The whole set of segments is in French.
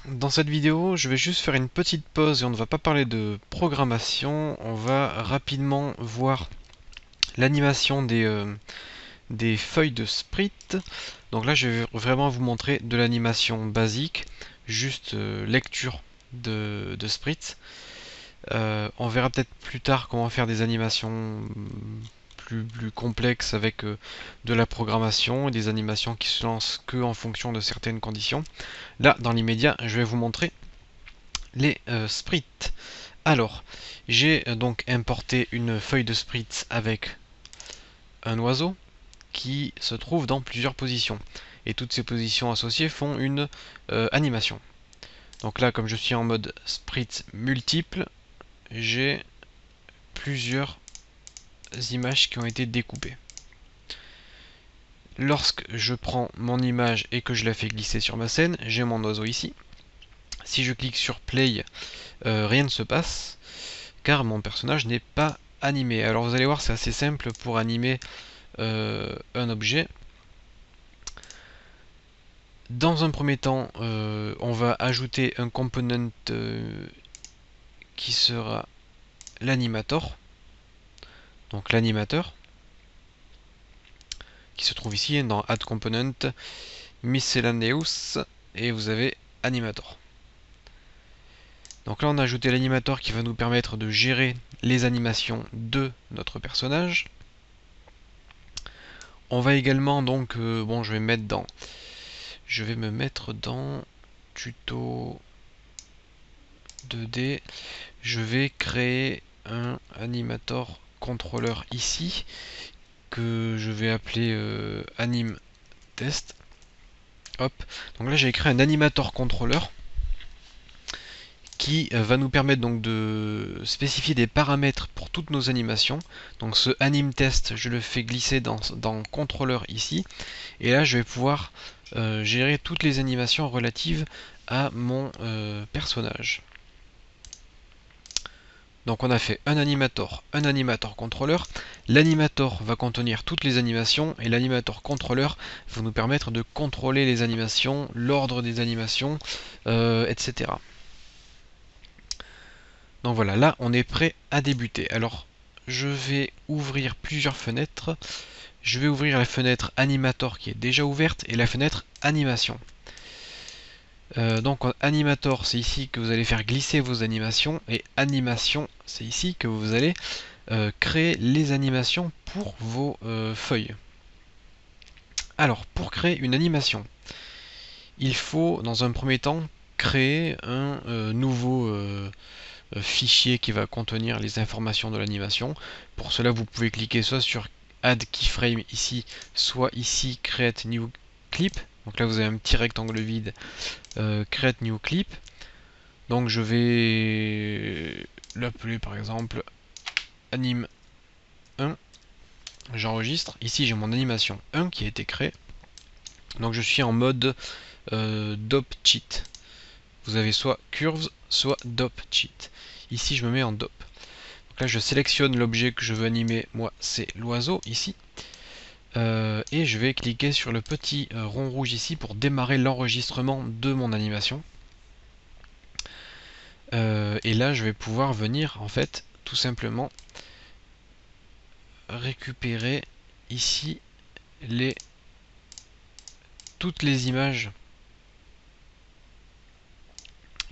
Dans cette vidéo, je vais juste faire une petite pause et on ne va pas parler de programmation. On va rapidement voir l'animation des feuilles de sprite. Donc là, je vais vraiment vous montrer de l'animation basique, juste lecture de sprite. On verra peut-être plus tard comment faire des animations plus complexes avec de la programmation et des animations qui se lancent que en fonction de certaines conditions. Là, dans l'immédiat, je vais vous montrer les sprites. Alors, j'ai donc importé une feuille de sprite avec un oiseau qui se trouve dans plusieurs positions. Et toutes ces positions associées font une animation. Donc là, comme je suis en mode sprite multiple, j'ai plusieurs images qui ont été découpées. Lorsque je prends mon image et que je la fais glisser sur ma scène, j'ai mon oiseau ici. Si je clique sur play, rien ne se passe car mon personnage n'est pas animé. Alors vous allez voir, c'est assez simple pour animer un objet. Dans un premier temps, on va ajouter un component qui sera l'animator. Donc l'animateur qui se trouve ici dans Add Component, Miscellaneous, et vous avez Animator. Donc là on a ajouté l'animator qui va nous permettre de gérer les animations de notre personnage. On va également donc, bon je vais me mettre dans tuto 2D. Je vais créer un animator contrôleur ici que je vais appeler anim test. Hop. Donc là j'ai créé un animator contrôleur qui va nous permettre donc de spécifier des paramètres pour toutes nos animations. Donc ce anim test, je le fais glisser dans contrôleur ici, et là je vais pouvoir gérer toutes les animations relatives à mon personnage. Donc on a fait un animator contrôleur. L'animator va contenir toutes les animations et l'animator contrôleur va nous permettre de contrôler les animations, l'ordre des animations, etc. Donc voilà, là on est prêt à débuter. Alors je vais ouvrir plusieurs fenêtres. Je vais ouvrir la fenêtre animator qui est déjà ouverte et la fenêtre animation. Donc animator, c'est ici que vous allez faire glisser vos animations, et animation, c'est ici que vous allez créer les animations pour vos feuilles. Alors, pour créer une animation, il faut dans un premier temps créer un nouveau fichier qui va contenir les informations de l'animation. Pour cela, vous pouvez cliquer soit sur Add Keyframe ici, soit ici Create New Clip. Donc là, vous avez un petit rectangle vide, Create New Clip. Donc je vais l'appeler par exemple Anim 1. J'enregistre. Ici, j'ai mon animation 1 qui a été créée. Donc je suis en mode Dop Cheat. Vous avez soit Curves, soit Dop Cheat. Ici, je me mets en Dop. Donc là, je sélectionne l'objet que je veux animer. Moi, c'est l'oiseau ici. Et je vais cliquer sur le petit rond rouge ici pour démarrer l'enregistrement de mon animation. Et là, je vais pouvoir venir, en fait, tout simplement récupérer ici toutes les images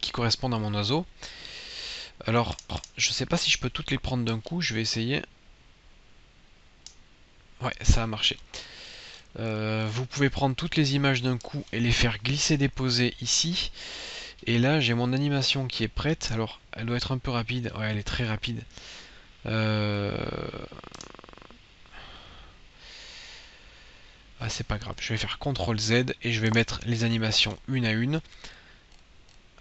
qui correspondent à mon oiseau. Alors, je sais pas si je peux toutes les prendre d'un coup, je vais essayer. Ouais, ça a marché. Vous pouvez prendre toutes les images d'un coup et les faire glisser déposer ici. Et là, j'ai mon animation qui est prête. Alors, elle doit être un peu rapide. Ouais, elle est très rapide. Ah, c'est pas grave. Je vais faire CTRL Z et je vais mettre les animations une à une.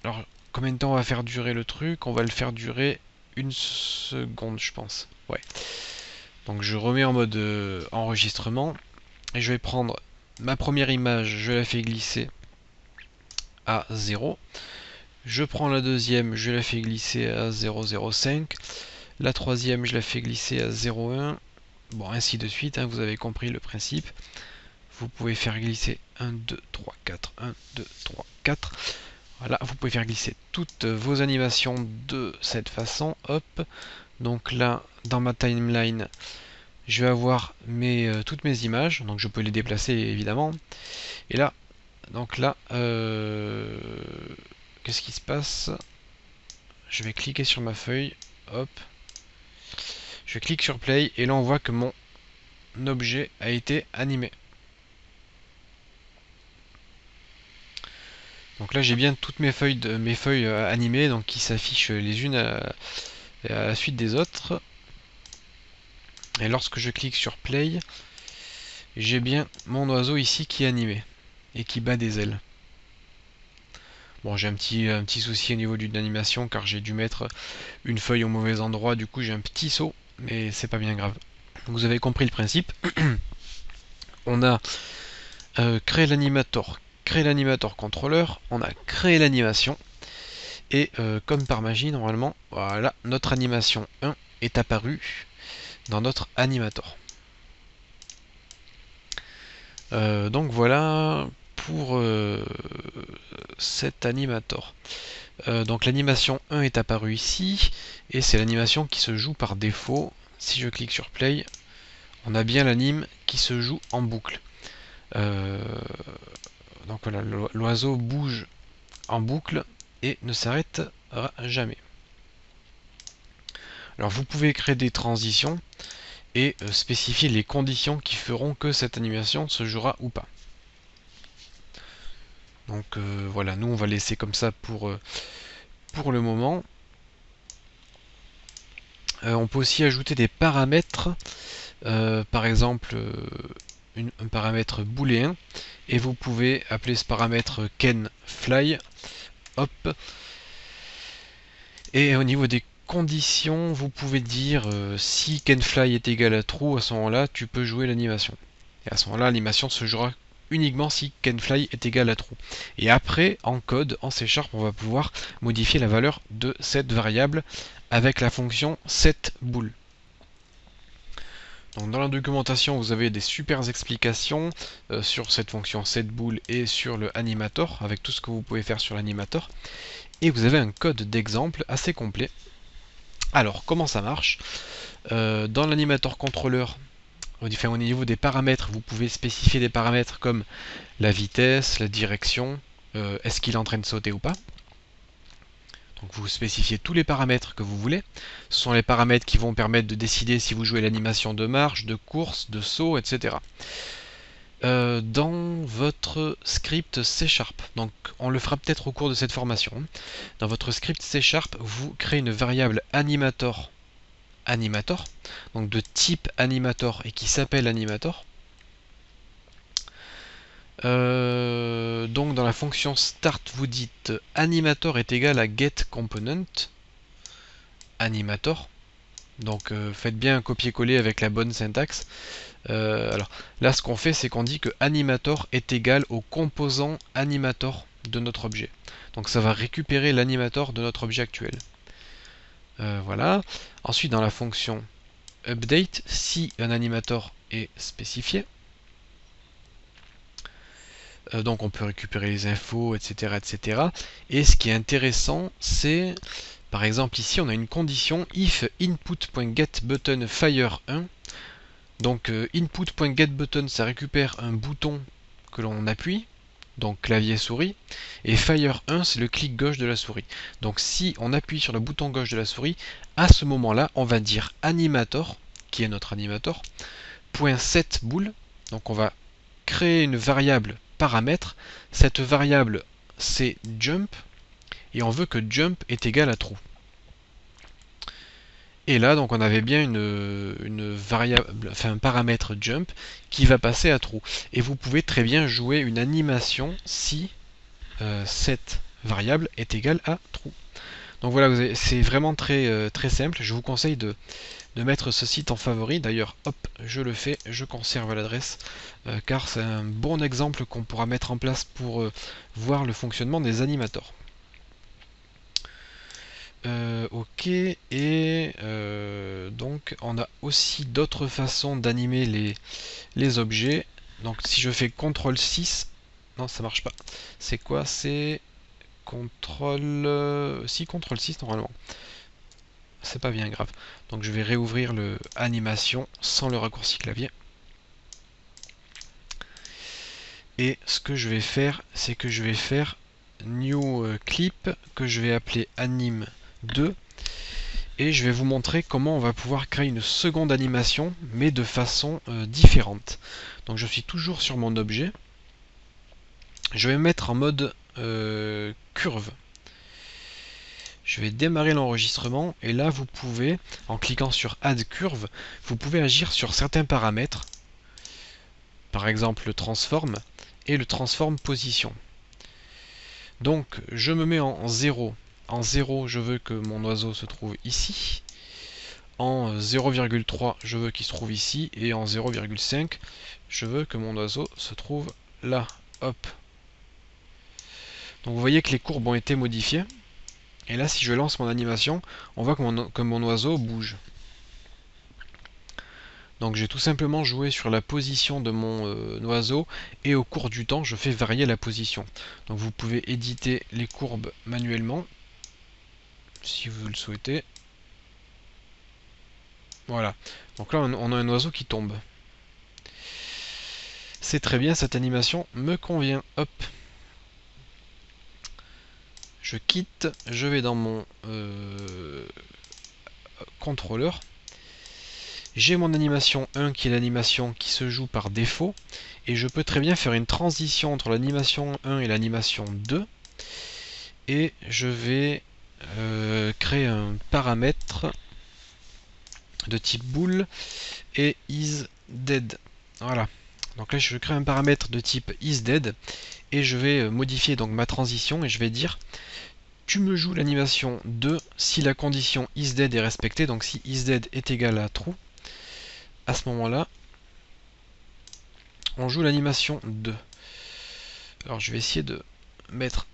Alors, combien de temps on va faire durer le truc? On va le faire durer 1 seconde, je pense. Ouais. Donc, je remets en mode enregistrement. Et je vais prendre ma première image, je la fais glisser à 0. Je prends la deuxième, je la fais glisser à 0,05. La troisième, je la fais glisser à 0,1. Bon, ainsi de suite, hein, vous avez compris le principe. Vous pouvez faire glisser 1, 2, 3, 4, 1, 2, 3, 4. Voilà, vous pouvez faire glisser toutes vos animations de cette façon. Hop. Donc là, dans ma timeline, je vais avoir toutes mes images. Donc je peux les déplacer évidemment. Et là, donc là, qu'est-ce qui se passe? Je vais cliquer sur ma feuille. Hop. Je clique sur Play. Et là, on voit que mon objet a été animé. Donc là j'ai bien toutes mes feuilles animées, donc qui s'affichent les unes à la suite des autres. Et lorsque je clique sur Play, j'ai bien mon oiseau ici qui est animé et qui bat des ailes. Bon, j'ai un petit souci au niveau d'une animation car j'ai dû mettre une feuille au mauvais endroit, du coup j'ai un petit saut, mais c'est pas bien grave. Vous avez compris le principe. On a créé l'animator contrôleur, on a créé l'animation, et comme par magie, normalement, voilà, notre animation 1 est apparue dans notre animator. Donc voilà pour cet animator. Donc l'animation 1 est apparue ici, et c'est l'animation qui se joue par défaut. Si je clique sur Play, on a bien l'anime qui se joue en boucle. Donc voilà, l'oiseau bouge en boucle et ne s'arrêtera jamais. Alors vous pouvez créer des transitions et spécifier les conditions qui feront que cette animation se jouera ou pas. Donc voilà, nous on va laisser comme ça pour le moment. On peut aussi ajouter des paramètres, par exemple un paramètre booléen, et vous pouvez appeler ce paramètre canFly. Hop. Et au niveau des conditions, vous pouvez dire si canFly est égal à true, à ce moment-là, tu peux jouer l'animation. Et à ce moment-là, l'animation se jouera uniquement si canFly est égal à true. Et après, en code, en C#, on va pouvoir modifier la valeur de cette variable avec la fonction setBool. Donc dans la documentation, vous avez des super explications sur cette fonction setBool et sur le animator, avec tout ce que vous pouvez faire sur l'animator. Et vous avez un code d'exemple assez complet. Alors, comment ça marche? Dans l'animator contrôleur, au niveau des paramètres, vous pouvez spécifier des paramètres comme la vitesse, la direction, est-ce qu'il est en train de sauter ou pas. Donc vous spécifiez tous les paramètres que vous voulez. Ce sont les paramètres qui vont permettre de décider si vous jouez l'animation de marche, de course, de saut, etc. Dans votre script C#, donc on le fera peut-être au cours de cette formation. Dans votre script C#, vous créez une variable animator, donc de type animator et qui s'appelle animator. Donc dans la fonction start, vous dites animator est égal à getComponent animator. Donc faites bien un copier-coller avec la bonne syntaxe. Alors là, ce qu'on fait, c'est qu'on dit que animator est égal au composant animator de notre objet. Donc ça va récupérer l'animator de notre objet actuel. Voilà. Ensuite, dans la fonction update, si un animator est spécifié, donc on peut récupérer les infos, etc., etc. Et ce qui est intéressant, c'est, par exemple ici, on a une condition if input.getButton fire1. Donc input.getButton, ça récupère un bouton que l'on appuie, donc clavier souris, et fire1, c'est le clic gauche de la souris. Donc si on appuie sur le bouton gauche de la souris, à ce moment-là, on va dire animator, qui est notre animator, .setBool, donc on va créer une variable paramètre. Cette variable, c'est jump, et on veut que jump est égal à true. Et là, donc on avait bien une variable, enfin un paramètre jump qui va passer à true. Et vous pouvez très bien jouer une animation si cette variable est égale à true. Donc voilà, c'est vraiment très simple. Je vous conseille de mettre ce site en favori. D'ailleurs, hop, je le fais, je conserve l'adresse, car c'est un bon exemple qu'on pourra mettre en place pour voir le fonctionnement des animators. Ok, et donc on a aussi d'autres façons d'animer les objets. Donc si je fais CTRL 6, non ça marche pas. C'est quoi? C'est si CTRL 6 normalement. C'est pas bien grave. Donc je vais réouvrir le animation sans le raccourci clavier. Et ce que je vais faire, c'est que je vais faire new clip que je vais appeler anim 2 et je vais vous montrer comment on va pouvoir créer une seconde animation mais de façon différente. Donc je suis toujours sur mon objet. Je vais me mettre en mode curve. Je vais démarrer l'enregistrement et là vous pouvez, en cliquant sur Add Curve, vous pouvez agir sur certains paramètres. Par exemple le transform et le transform position. Donc je me mets en 0. En 0, je veux que mon oiseau se trouve ici. En 0,3, je veux qu'il se trouve ici. Et en 0,5, je veux que mon oiseau se trouve là. Hop. Donc vous voyez que les courbes ont été modifiées. Et là, si je lance mon animation, on voit que mon oiseau bouge. Donc j'ai tout simplement joué sur la position de mon oiseau et au cours du temps je fais varier la position. Donc vous pouvez éditer les courbes manuellement si vous le souhaitez. Voilà. Donc là on a un oiseau qui tombe. C'est très bien, cette animation me convient. Hop. Je quitte, je vais dans mon contrôleur. J'ai mon animation 1 qui est l'animation qui se joue par défaut et je peux très bien faire une transition entre l'animation 1 et l'animation 2 et je vais créer un paramètre de type bool et isDead. Voilà. Donc là je crée un paramètre de type isDead et je vais modifier donc ma transition et je vais dire tu me joues l'animation 2 si la condition isDead est respectée, donc si isDead est égal à true. À ce moment-là, on joue l'animation 2. Alors je vais essayer de mettre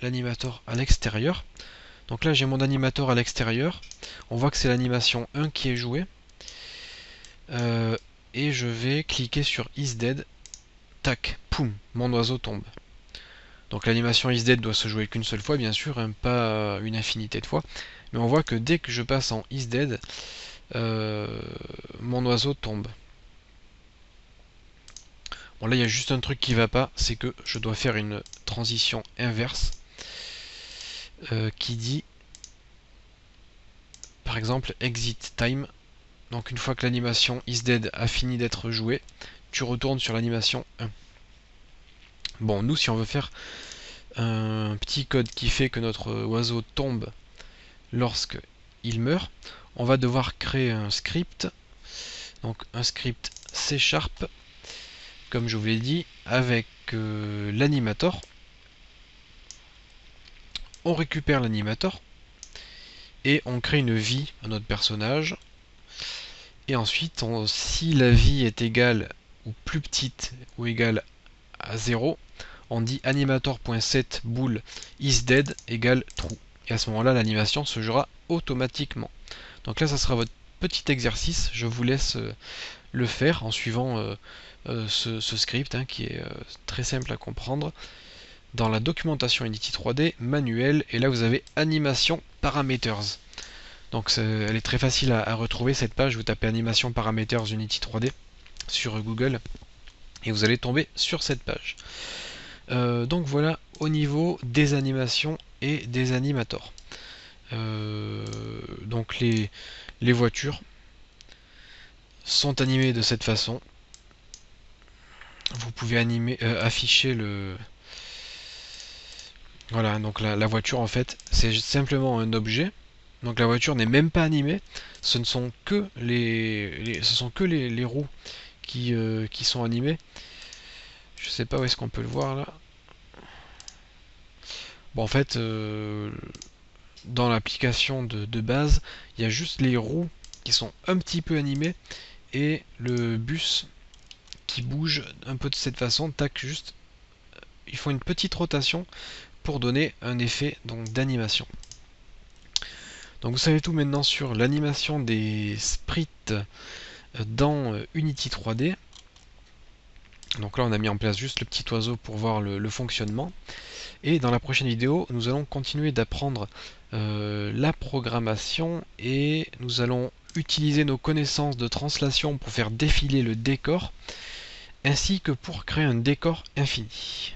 l'animateur à l'extérieur. Donc là j'ai mon animateur à l'extérieur. On voit que c'est l'animation 1 qui est jouée. Et je vais cliquer sur isDead. Tac, poum, mon oiseau tombe. Donc l'animation isDead doit se jouer qu'une seule fois, bien sûr, hein, pas une infinité de fois. Mais on voit que dès que je passe en isDead, mon oiseau tombe. Bon là il y a juste un truc qui va pas, c'est que je dois faire une transition inverse qui dit par exemple exit time. Donc une fois que l'animation isDead a fini d'être jouée, tu retournes sur l'animation 1. Bon, nous si on veut faire un petit code qui fait que notre oiseau tombe lorsque il meurt, on va devoir créer un script. Donc un script C#, comme je vous l'ai dit, avec l'animator. On récupère l'animator et on crée une vie à notre personnage. Et ensuite, si la vie est égale ou plus petite ou égale à 0, on dit animator.set bool isDead égale true. Et à ce moment-là, l'animation se jouera automatiquement. Donc là, ça sera votre petit exercice. Je vous laisse le faire en suivant ce script hein, qui est très simple à comprendre. Dans la documentation Unity 3D, manuel, et là vous avez animation parameters. Donc elle est très facile à retrouver cette page. Vous tapez animation parameters Unity 3D sur Google et vous allez tomber sur cette page. Donc voilà au niveau des animations et des animators. Donc les voitures sont animées de cette façon. Vous pouvez afficher le... Voilà, donc la voiture en fait, c'est simplement un objet. Donc la voiture n'est même pas animée. Ce ne sont que les roues qui sont animées. Je sais pas où est-ce qu'on peut le voir là. Bon en fait, dans l'application de base, il y a juste les roues qui sont un petit peu animées et le bus qui bouge un peu de cette façon. Tac, juste, ils font une petite rotation pour donner un effet d'animation. Donc vous savez tout maintenant sur l'animation des sprites dans Unity 3D. Donc là on a mis en place juste le petit oiseau pour voir le fonctionnement. Et dans la prochaine vidéo, nous allons continuer d'apprendre la programmation et nous allons utiliser nos connaissances de translation pour faire défiler le décor ainsi que pour créer un décor infini.